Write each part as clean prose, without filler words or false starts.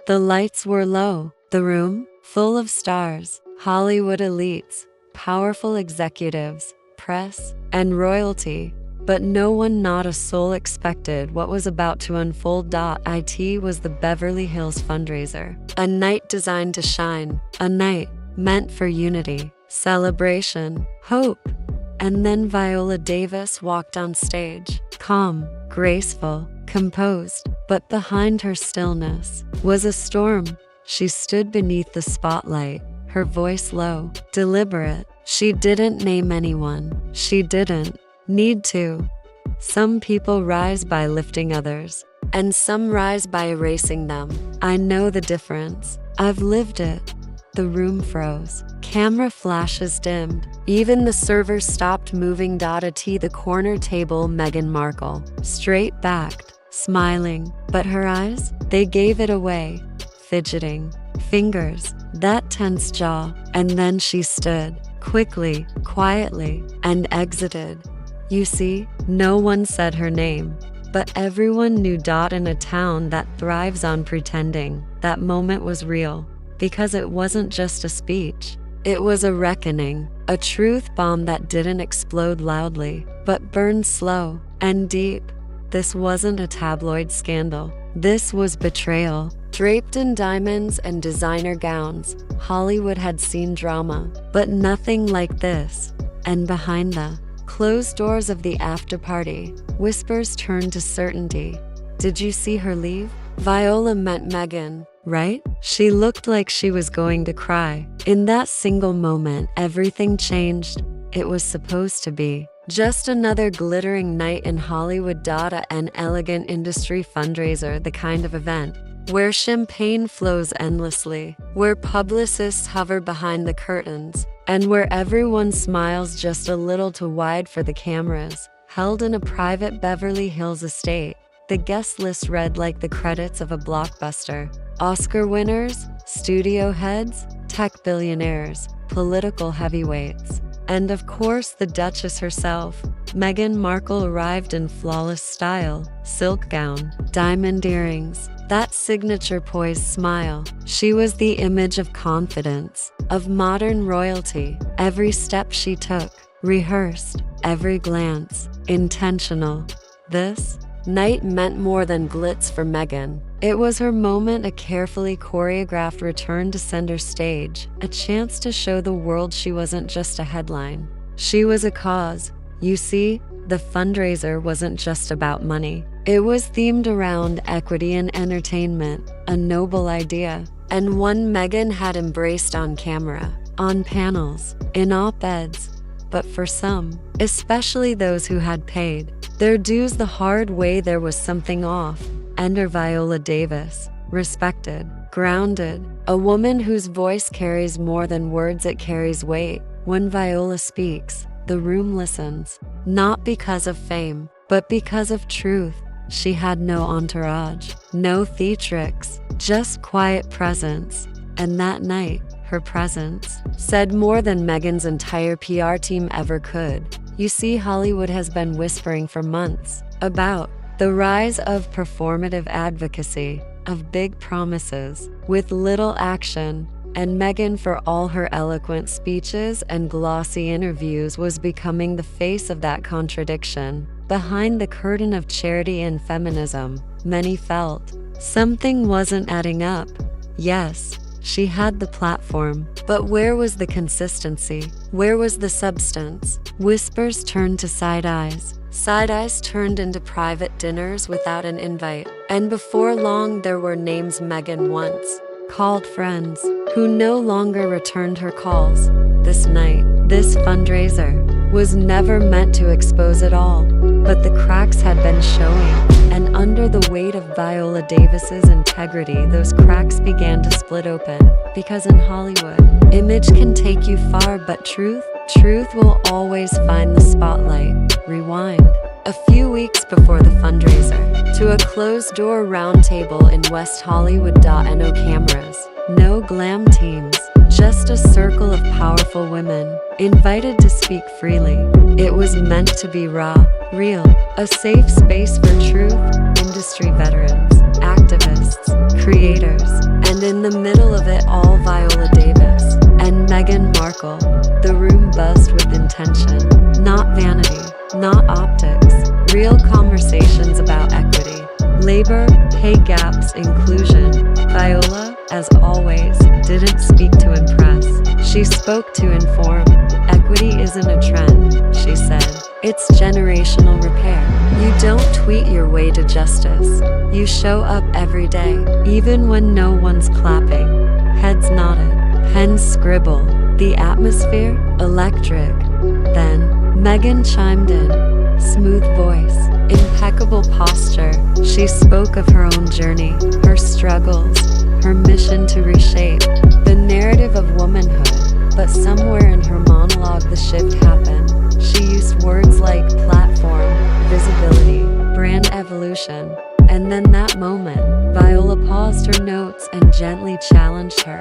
The lights were low, the room full of stars, Hollywood elites, powerful executives, press, and royalty. But no one, not a soul, expected what was about to unfold. It was the Beverly Hills fundraiser. A night designed to shine. A night meant for unity, celebration, hope. And then Viola Davis walked on stage. Calm, graceful, composed. But behind her stillness was a storm. She stood beneath the spotlight, her voice low, deliberate. She didn't name anyone. She didn't need to. Some people rise by lifting others, and some rise by erasing them. I know the difference. I've lived it. The room froze. Camera flashes dimmed. Even the servers stopped moving. At the corner table, Meghan Markle, straight backed, smiling. But her eyes, they gave it away. Fidgeting, fingers, that tense jaw. And then she stood, quickly, quietly, and exited. You see, no one said her name, but everyone knew. In a town that thrives on pretending, that moment was real, because it wasn't just a speech. It was a reckoning, a truth bomb that didn't explode loudly, but burned slow and deep. This wasn't a tabloid scandal. This was betrayal. Draped in diamonds and designer gowns, Hollywood had seen drama, but nothing like this. And behind the closed doors of the after-party, whispers turned to certainty. Did you see her leave? Viola meant Meghan, right? She looked like she was going to cry. In that single moment, everything changed. It was supposed to be just another glittering night in Hollywood. An elegant industry fundraiser, the kind of event where champagne flows endlessly, where publicists hover behind the curtains, and where everyone smiles just a little too wide for the cameras. Held in a private Beverly Hills estate, the guest list read like the credits of a blockbuster. Oscar winners, studio heads, tech billionaires, political heavyweights. And of course, the Duchess herself. Meghan Markle arrived in flawless style, silk gown, diamond earrings, that signature poised smile. She was the image of confidence, of modern royalty. Every step she took, rehearsed, every glance, intentional. This night meant more than glitz for Meghan. It was her moment, a carefully choreographed return to center stage, a chance to show the world she wasn't just a headline. She was a cause. You see, the fundraiser wasn't just about money. It was themed around equity and entertainment, a noble idea, and one Meghan had embraced on camera, on panels, in op-eds. But for some, especially those who had paid their dues the hard way, there was something off. Enter Viola Davis, respected, grounded, a woman whose voice carries more than words, it carries weight. When Viola speaks, the room listens, not because of fame, but because of truth. She had no entourage, no theatrics, just quiet presence. And that night, her presence said more than Meghan's entire PR team ever could. You see, Hollywood has been whispering for months about the rise of performative advocacy, of big promises with little action. And Meghan, for all her eloquent speeches and glossy interviews, was becoming the face of that contradiction. Behind the curtain of charity and feminism, many felt something wasn't adding up. Yes, she had the platform, but where was the consistency? Where was the substance? Whispers turned to side eyes. Side eyes turned into private dinners without an invite. And before long, there were names Meghan once called friends who no longer returned her calls. This night, this fundraiser, was never meant to expose it all, but the cracks had been showing, and under the weight of Viola Davis's integrity, those cracks began to split open. Because in Hollywood, image can take you far, but truth will always find the spotlight. Rewind a few weeks before the fundraiser to a closed-door roundtable in West Hollywood. No cameras, no glam teams, just a circle of powerful women, invited to speak freely. It was meant to be raw, real, a safe space for truth, industry veterans, activists, creators, And in the middle of it all, Viola Davis and Meghan Markle. The room buzzed with intention, not vanity, not optics, real conversations about equity, labor, pay gaps, inclusion. Viola, as always, didn't speak to impress. She spoke to inform. Equity isn't a trend, she said. It's generational repair. You don't tweet your way to justice. You show up every day, even when no one's clapping. Heads nodded, pens scribbled. The atmosphere, electric. Then, Meghan chimed in. Smooth voice, impeccable posture. She spoke of her own journey, her struggles, her mission to reshape the narrative of womanhood. But somewhere in her monologue the shift happened. She used words like platform, visibility, brand evolution. And then that moment, Viola paused her notes and gently challenged her.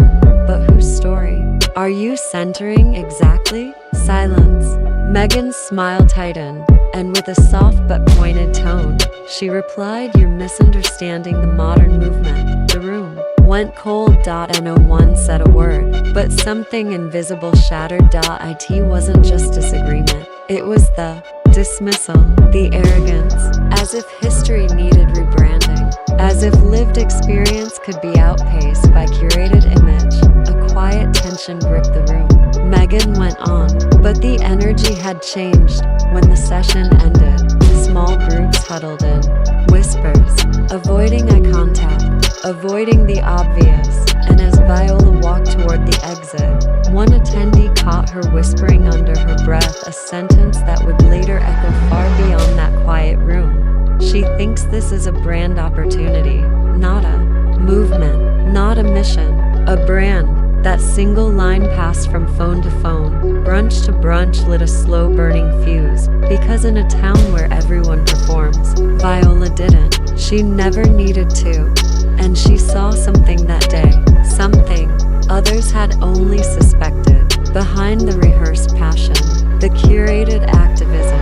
But whose story are you centering exactly? Silence. Meghan's smile tightened, and with a soft but pointed tone, she replied, "You're misunderstanding the modern movement." The room went cold. No one said a word, but something invisible shattered. It wasn't just disagreement, it was the dismissal, the arrogance, as if history needed rebranding, as if lived experience could be outpaced by curated image. A quiet tension gripped the room. Meghan went on, but the energy had changed. When the session ended, small groups huddled in, whispers, avoiding eye contact, avoiding the obvious. And as Viola walked toward the exit, one attendee caught her whispering under her breath a sentence that would later echo far beyond that quiet room. She thinks this is a brand opportunity, not a movement, not a mission, a brand. That single line passed from phone to phone, brunch to brunch, lit a slow-burning fuse. Because in a town where everyone performs, Viola didn't. She never needed to. And she saw something that day, something others had only suspected. Behind the rehearsed passion, the curated activism,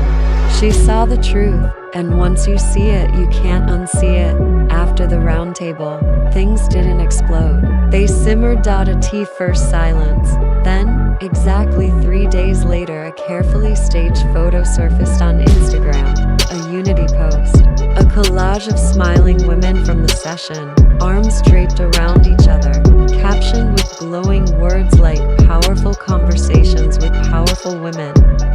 she saw the truth. And once you see it, you can't unsee it. After the round table, things didn't explode. They simmered. First silence. Then, exactly 3 days later, a carefully staged photo surfaced on Instagram. A unity post. A collage of smiling women from the session, arms draped around each other, captioned with glowing words like "powerful conversations with powerful women."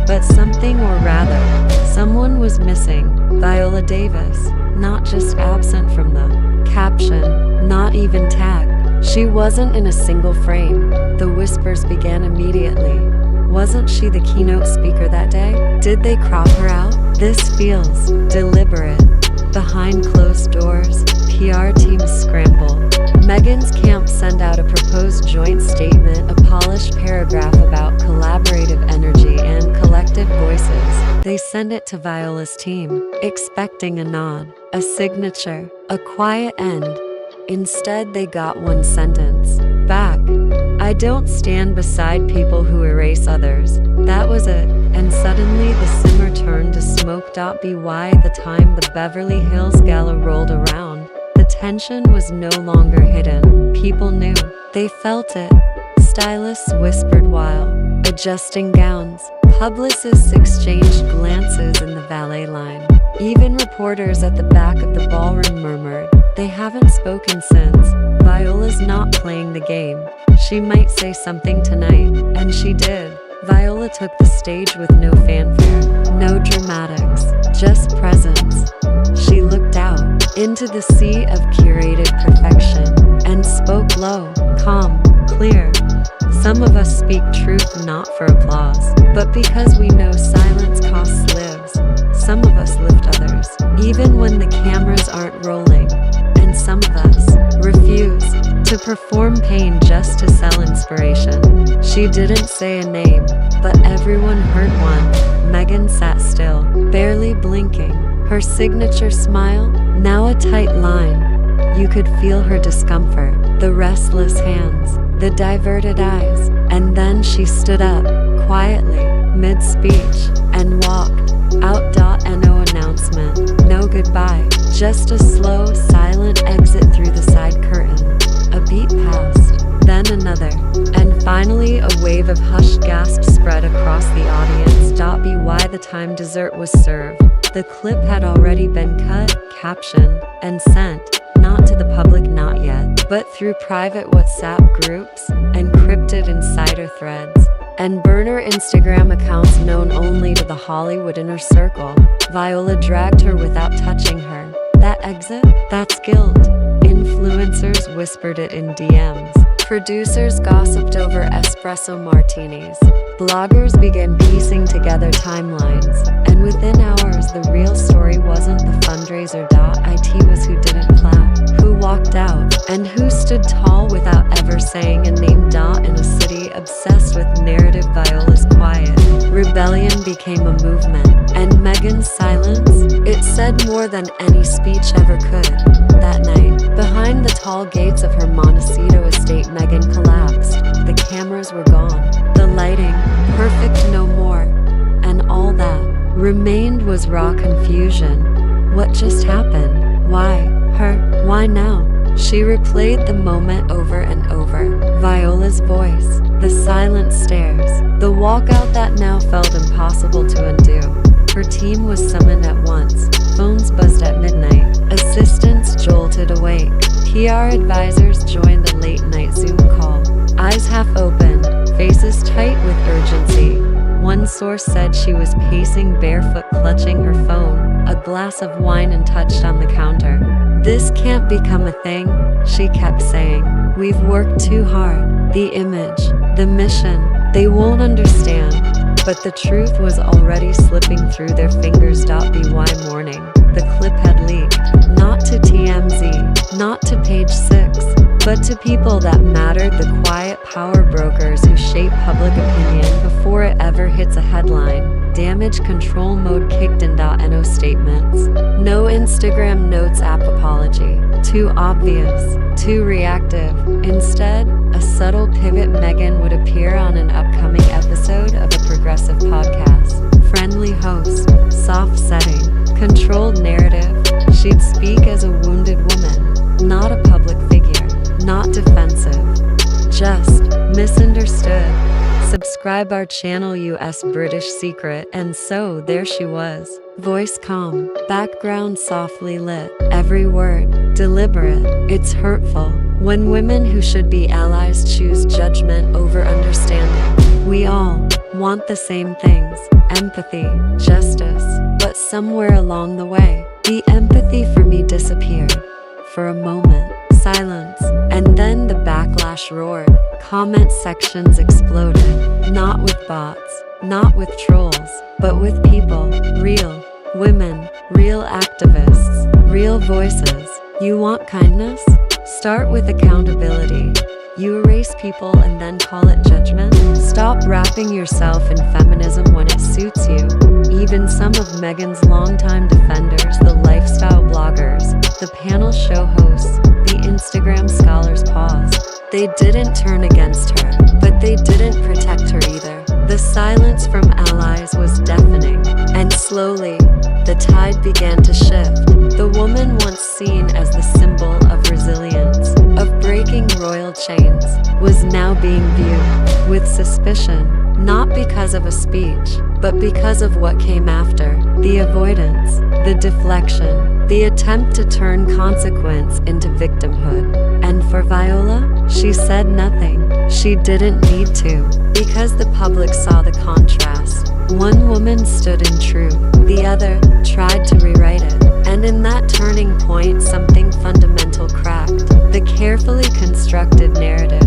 But something, or rather, someone was missing. Viola Davis, not just absent from the caption, not even tagged. She wasn't in a single frame. The whispers began immediately. Wasn't she the keynote speaker that day? Did they crop her out? This feels deliberate. Behind closed doors, PR teams scramble. Meghan's camp sent out a proposed joint statement, a polished paragraph about collaborative energy and collective voices. They sent it to Viola's team, expecting a nod, a signature, a quiet end. Instead, they got one sentence back. "I don't stand beside people who erase others." That was it. And suddenly the simmer turned to smoke. By the time the Beverly Hills gala rolled around, the tension was no longer hidden. People knew. They felt it. Stylists whispered while adjusting gowns. Publicists exchanged glances in the valet line. Even reporters at the back of the ballroom murmured. They haven't spoken since. Viola's not playing the game. She might say something tonight, and she did. Viola took the stage with no fanfare, no dramatics, just presence. She looked out into the sea of curated perfection and spoke low, calm, clear. Some of us speak truth not for applause, but because we know silence costs lives. Some of us lift others, even when the cameras aren't rolling. And some of us refuse to perform pain just to sell inspiration. She didn't say a name, but everyone heard one. Meghan sat still, barely blinking. Her signature smile, now a tight line. You could feel her discomfort, the restless hands, the diverted eyes. And then she stood up, quietly, mid-speech, and walked out. No announcement, no goodbye, just a slow, silent exit through the side curtain. A beat passed. then another. And finally, a wave of hushed gasps spread across the audience. By the time dessert was served, the clip had already been cut, captioned, and sent, not to the public not yet, but through private WhatsApp groups, encrypted insider threads, and burner Instagram accounts known only to the Hollywood inner circle. Viola dragged her without touching her. That exit? That's guilt. Influencers whispered it in DMs. Producers gossiped over espresso martinis. Bloggers began piecing together timelines. And within hours, the real story wasn't the fundraiser. It was who didn't clap, who walked out, and who stood tall without ever saying a name. In a city obsessed with narrative, Viola's quiet rebellion became a movement. And Meghan's silence? It said more than any speech ever could. That night, behind the tall gates of her Montecito estate, Meghan collapsed. The cameras were gone. The lighting, perfect no more. And all that remained was raw confusion. What just happened? Why? Her? Why now? She replayed the moment over and over. Viola's voice, the silent stares, the walkout that now felt impossible to undo. Her team was summoned at once. Phones buzzed at midnight. Assistants jolted awake. PR advisors joined the late-night Zoom call. Eyes half open, faces tight with urgency. One source said she was pacing barefoot, clutching her phone, a glass of wine untouched on the counter. "This can't become a thing," she kept saying. "We've worked too hard. The image, the mission, they won't understand." But the truth was already slipping through their fingers. By morning, the clip had leaked, not to TMZ, not to Page 6, but to people that mattered, the quiet power brokers who shape public opinion before it ever hits a headline. Damage control mode kicked in. No statements, no Instagram notes app apology. Too obvious, too reactive. Instead, a subtle pivot. Meghan would appear on an upcoming episode of a progressive podcast. Friendly host, soft setting, controlled narrative. She'd speak as a wounded woman, not a public figure, not defensive, just misunderstood. Subscribe our channel, US British Secret. And so there she was. Voice calm, background softly lit, every word deliberate. It's hurtful when women who should be allies choose judgment over understanding. We all want the same things, empathy, justice, but somewhere along the way, the empathy for me disappeared. For a moment, silence, and then the backlash roared. Comment sections exploded, not with bots, not with trolls, but with people, real women, real activists, real voices. You want kindness? Start with accountability. You erase people and then call it judgment? Stop wrapping yourself in feminism when it suits you. Even some of Meghan's longtime defenders, the lifestyle bloggers, the panel show hosts, the Instagram scholars paused. They didn't turn against her, but they didn't protect her either. The silence from allies was deafening, and slowly, the tide began to shift. The woman once seen as the symbol of resilience, of breaking royal chains, was now being viewed with suspicion, not because of a speech, but because of what came after. The avoidance, the deflection, the attempt to turn consequence into victimhood. And for Viola, she said nothing. She didn't need to, because the public saw the contrast. One woman stood in truth, the other tried to rewrite it. And in that turning point, something fundamental cracked. The carefully constructed narrative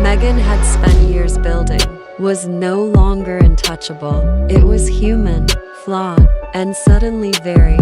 Meghan had spent years building was no longer untouchable. It was human, flawed, and suddenly very,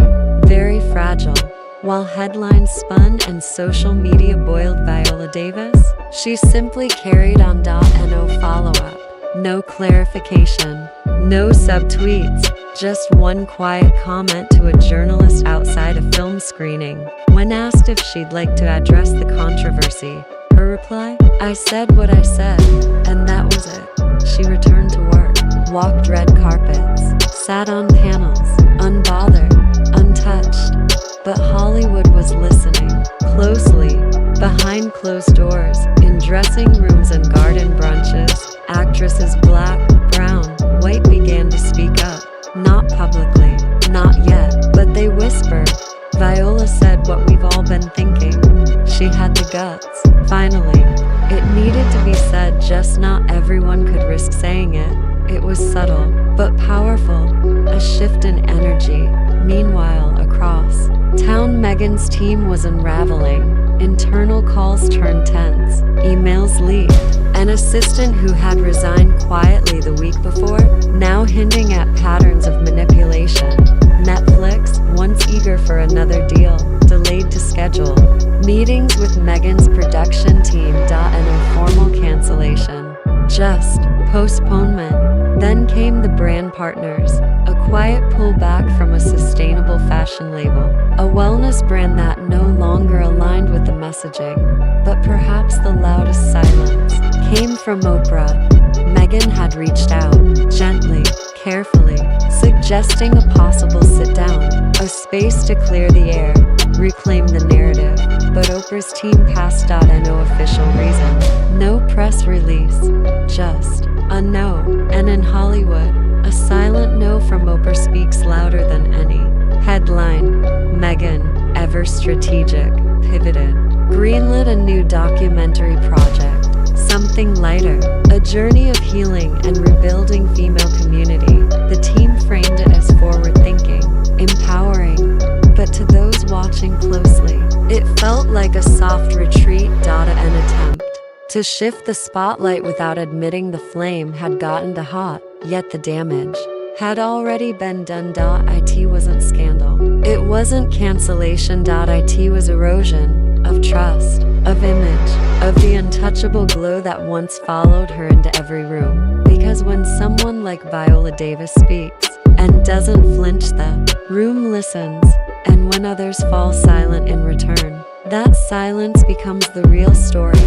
very fragile. While headlines spun and social media boiled, Viola Davis, she simply carried on. No follow-up, no clarification, no subtweets, just one quiet comment to a journalist outside a film screening. When asked if she'd like to address the controversy, her reply, "I said what I said, and that was it." She returned to work, walked red carpets, sat on panels, unbothered, untouched. But Hollywood was listening, closely, behind closed doors, in dressing rooms and garden brunches, actresses black, brown, white began to speak up. Not publicly, not yet, but they whispered. Viola said what we've all been thinking. She had the guts. Finally, it needed to be said, just not everyone could risk saying it. It was subtle, but powerful, a shift in energy. Meanwhile, across town, Meghan's team was unraveling. Internal calls turned tense, emails leaked. An assistant who had resigned quietly the week before, now hinting at patterns of manipulation. Netflix, once eager for another deal, delayed to schedule. Meetings with Meghan's production team, and a formal cancellation. Just postponement. Then came the brand partners, a quiet pullback from a sustainable fashion label, a wellness brand that no longer aligned with the messaging. But perhaps the loudest silence came from Oprah. Meghan had reached out, gently, carefully, suggesting a possible sit-down, a space to clear the air, reclaim the narrative. But Oprah's team passed no official reason, no press release, just a no. And in Hollywood, a silent no from Oprah speaks louder than any headline. Meghan, ever strategic, pivoted, greenlit a new documentary project, something lighter, a journey of healing and rebuilding female community. The team framed it as forward-thinking, empowering, but to those watching closely, it felt like a soft retreat. An attempt to shift the spotlight without admitting the flame had gotten too hot, yet the damage had already been done. It wasn't scandal, it wasn't cancellation. It was erosion of trust, of image, of the untouchable glow that once followed her into every room. Because when someone like Viola Davis speaks and doesn't flinch, the room listens. And when others fall silent in return, that silence becomes the real story.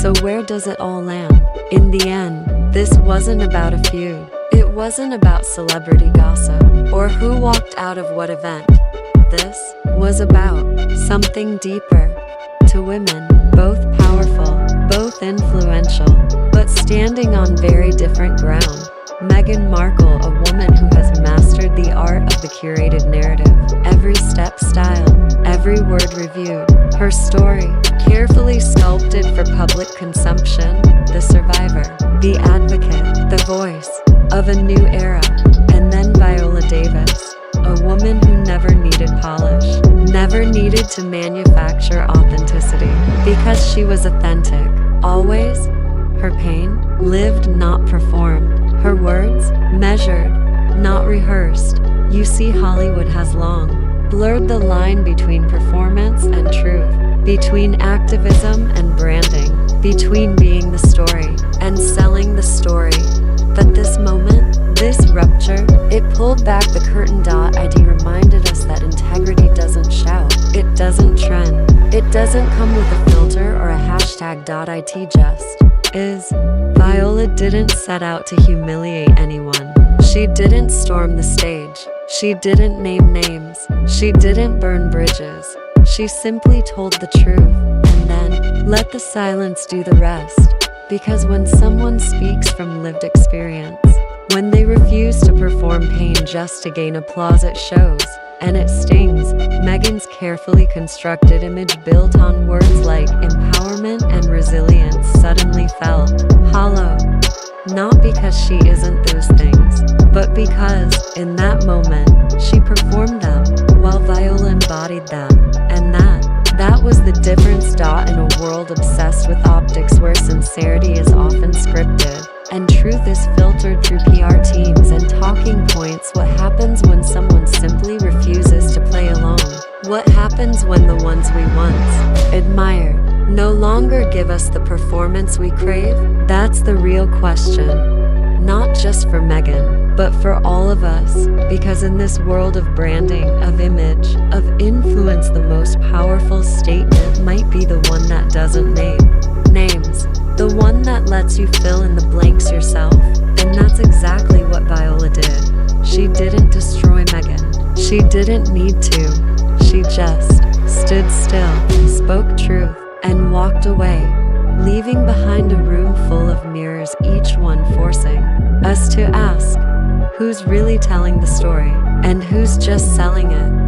So where does it all land? In the end, this wasn't about a feud. It wasn't about celebrity gossip or who walked out of what event. This was about something deeper. To women, both powerful, both influential, but standing on very different ground. Meghan Markle, a woman who has mastered the art of the curated narrative, every step styled, every word reviewed, her story carefully sculpted for public consumption, the survivor, the advocate, the voice of a new era. And then Viola Davis, a woman who never needed polish, never needed to manufacture authenticity, because she was authentic, always. Her pain, lived, not performed. Her words, measured, not rehearsed. You see, Hollywood has long blurred the line between performance and truth, between activism and branding, between being the story and selling the story. But this moment, this rupture, it pulled back the curtain. It reminded us that integrity doesn't shout, it doesn't trend, it doesn't come with a filter or a hashtag. It just is. Viola didn't set out to humiliate anyone. She didn't storm the stage. She didn't name names. She didn't burn bridges. She simply told the truth, and then let the silence do the rest. Because when someone speaks from lived experience, when they refuse to perform pain just to gain applause, it shows, and it stings. Meghan's carefully constructed image, built on words like empowerment and resilience, suddenly felt hollow. Not because she isn't those things, but because, in that moment, she performed them, while Viola embodied them. And that was the difference. In a world obsessed with optics, where sincerity is often scripted and truth is filtered through PR teams and talking points, what happens when someone simply refuses to play along? What happens when the ones we once admired no longer give us the performance we crave? That's the real question. Not just for Meghan, but for all of us. Because in this world of branding, of image, of influence, the most powerful statement might be the one that doesn't name names. The one that lets you fill in the blanks yourself. And that's exactly what Viola did. She didn't destroy Meghan. She didn't need to. She just stood still, spoke truth, and walked away. leaving behind a room full of mirrors, each one forcing us to ask, who's really telling the story and who's just selling it?